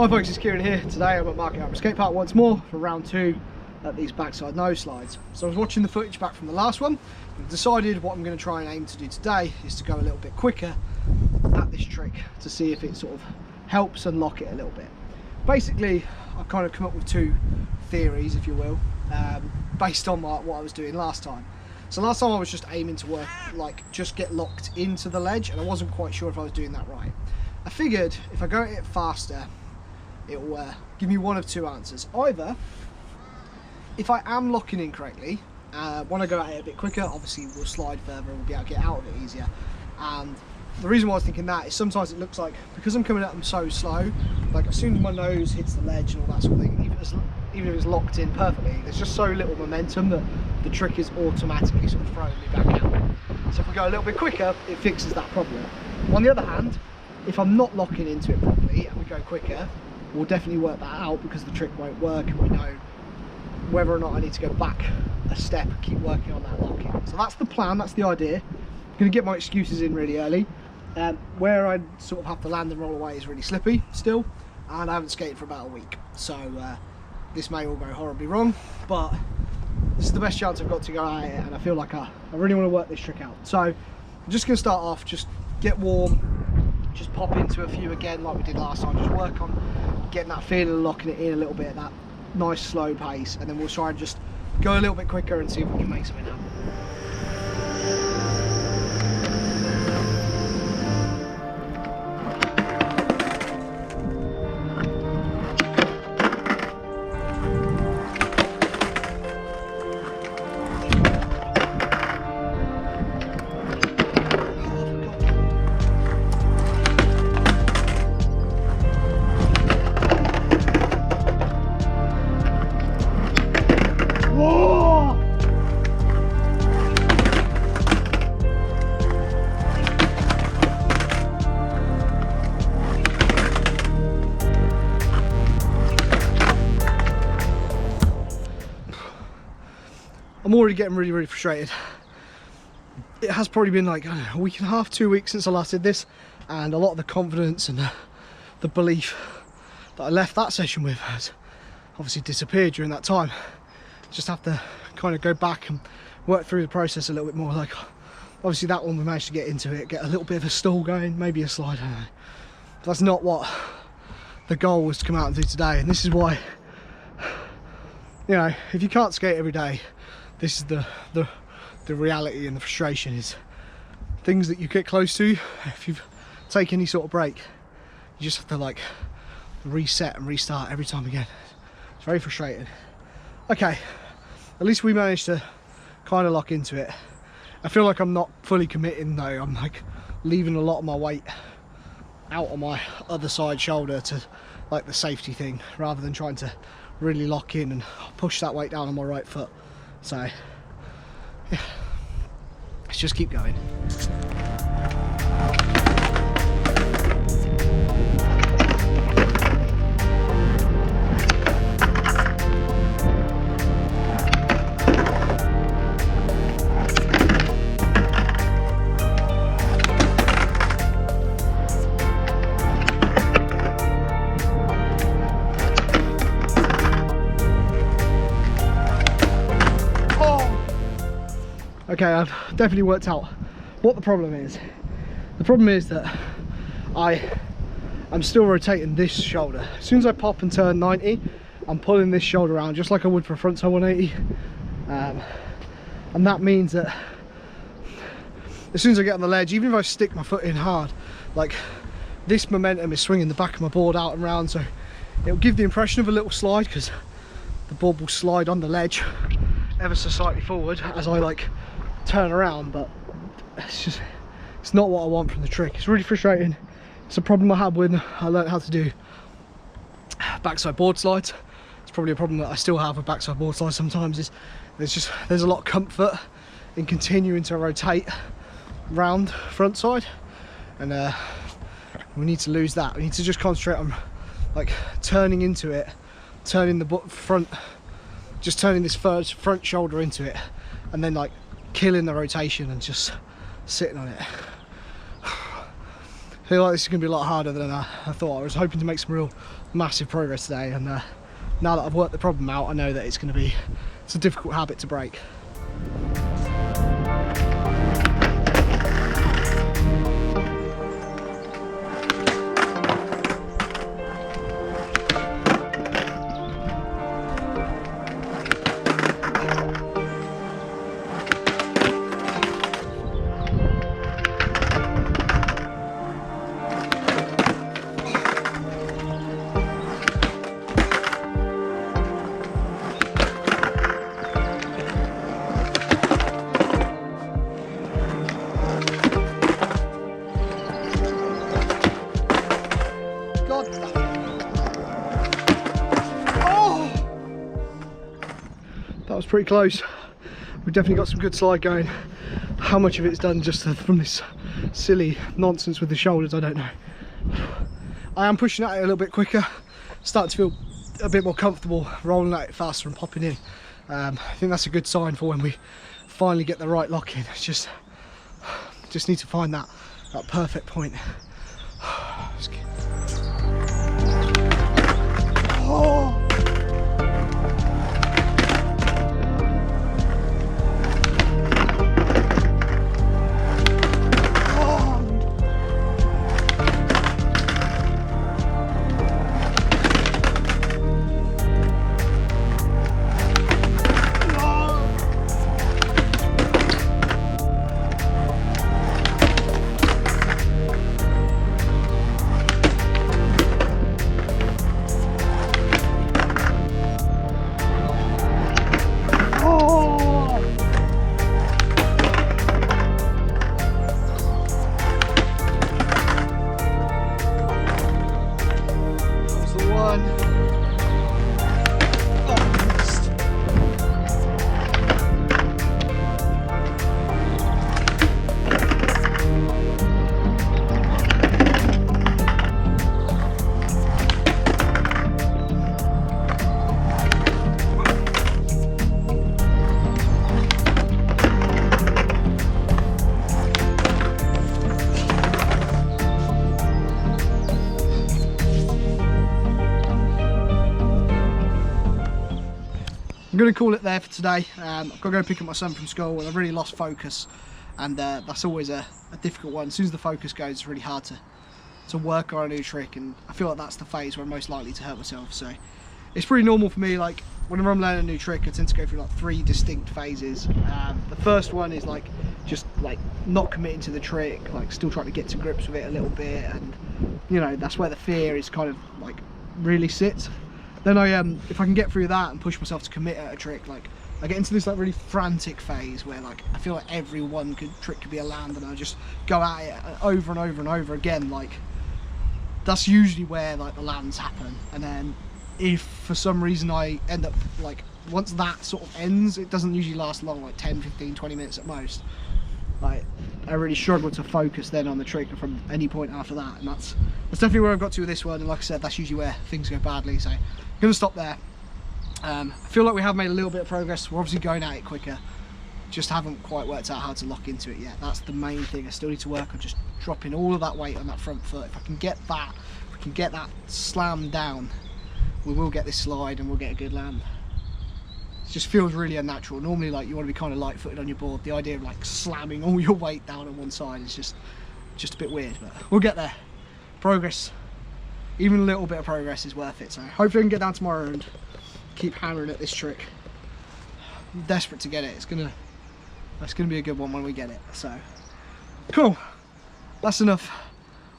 Hi folks, it's Kieran here. Today I'm at Market Harbour Skatepark once more for round 2 at these backside nose slides. So I was watching the footage back from the last one and decided what I'm going to try and aim to do today is to go a little bit quicker at this trick to see if it sort of helps unlock it a little bit. Basically, I've kind of come up with 2 theories, if you will, based on what I was doing last time. So last time I was just aiming to work, like just get locked into the ledge, and I wasn't quite sure if I was doing that right. I figured if I go at it faster, it will give me one of 2 answers. Either, if I am locking in correctly, when I go at it a bit quicker, obviously we'll slide further and we'll be able to get out of it easier. And the reason why I was thinking that is sometimes it looks like, because I'm coming at them so slow, like as soon as my nose hits the ledge and all that sort of thing, even if it's locked in perfectly, there's just so little momentum that the trick is automatically sort of throwing me back out. So if we go a little bit quicker, it fixes that problem. On the other hand, if I'm not locking into it properly and we go quicker, we'll definitely work that out because the trick won't work and we know whether or not I need to go back a step and keep working on that locking. So that's the plan, that's the idea. I'm going to get my excuses in really early. Where I sort of have to land and roll away is really slippy still, and I haven't skated for about a week. So this may all go horribly wrong, but this is the best chance I've got to go at it, and I feel like I really want to work this trick out. So I'm just going to start off, just get warm, just pop into a few again like we did last time, just work on getting that feeling and locking it in a little bit at that nice slow pace, and then we'll try and just go a little bit quicker and see if we can make something happen. I'm already getting really frustrated. It has probably been like, I don't know, a week and a half, 2 weeks since I last did this, and a lot of the confidence and the belief that I left that session with has obviously disappeared during that time. Just have to kind of go back and work through the process a little bit more. Like obviously that one we managed to get into it, get a little bit of a stall going, maybe a slide, I don't know. That's not what the goal was to come out and do today, and this is why, you know, if you can't skate every day, this is the reality, and the frustration is things that you get close to. If you take any sort of break, you just have to like reset and restart every time again. It's very frustrating. Okay, at least we managed to kind of lock into it. I feel like I'm not fully committing though. I'm like leaving a lot of my weight out on my other side shoulder to like the safety thing, rather than trying to really lock in and push that weight down on my right foot. So yeah, let's just keep going. Okay, I've definitely worked out what the problem is. The problem is that I'm still rotating this shoulder. As soon as I pop and turn 90, I'm pulling this shoulder around just like I would for a frontside 180. And that means that as soon as I get on the ledge, even if I stick my foot in hard, like this momentum is swinging the back of my board out and round, so it'll give the impression of a little slide because the board will slide on the ledge ever so slightly forward as I like turn around, but it's not what I want from the trick. It's really frustrating. It's a problem I had when I learned how to do backside board slides. It's probably a problem that I still have with backside board slides sometimes, is there's a lot of comfort in continuing to rotate round front side, and we need to lose that. We need to just concentrate on like turning into it, turning the front, just turning this first front shoulder into it, and then like killing the rotation and just sitting on it. I feel like this is going to be a lot harder than I thought. I was hoping to make some real massive progress today, and now that I've worked the problem out, I know that it's a difficult habit to break. That was pretty close. We've definitely got some good slide going. How much of it's done just from this silly nonsense with the shoulders, I don't know. I am pushing at it a little bit quicker, starting to feel a bit more comfortable rolling at it faster and popping in. I think that's a good sign for when we finally get the right lock in. It's just need to find that perfect point. Oh. I'm going to call it there for today. I've got to go pick up my son from school and I've really lost focus, and that's always a difficult one. As soon as the focus goes, it's really hard to work on a new trick, and I feel like that's the phase where I'm most likely to hurt myself. So it's pretty normal for me, like whenever I'm learning a new trick, I tend to go through like 3 distinct phases. The first one is like just like not committing to the trick, like still trying to get to grips with it a little bit, and you know, that's where the fear is kind of like really sits. Then if I can get through that and push myself to commit at a trick, like I get into this like really frantic phase where like I feel like every trick could be a land, and I just go at it over and over and over again. Like that's usually where like the lands happen. And then if for some reason I end up like, once that sort of ends, it doesn't usually last long, like 10, 15, 20 minutes at most. Like I really struggle to focus then on the trick from any point after that, and that's definitely where I've got to with this one. And like I said, that's usually where things go badly, so I'm gonna stop there. I feel like we have made a little bit of progress. We're obviously going at it quicker, just haven't quite worked out how to lock into it yet. That's the main thing. I still need to work on just dropping all of that weight on that front foot. If I can get that slammed down, we will get this slide and we'll get a good land. It just feels really unnatural. Normally, like, you want to be kind of light-footed on your board. The idea of like slamming all your weight down on one side is just a bit weird, but we'll get there. Progress, even a little bit of progress is worth it. So hopefully I can get down tomorrow and keep hammering at this trick. I'm desperate to get it. That's gonna be a good one when we get it. So cool, that's enough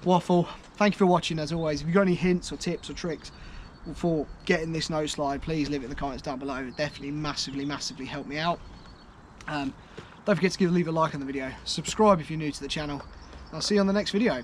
waffle. Thank you for watching. As always, if you've got any hints or tips or tricks for getting this nose slide, please leave it in the comments down below. It definitely massively help me out. Don't forget to leave a like on the video, subscribe if you're new to the channel. I'll see you on the next video.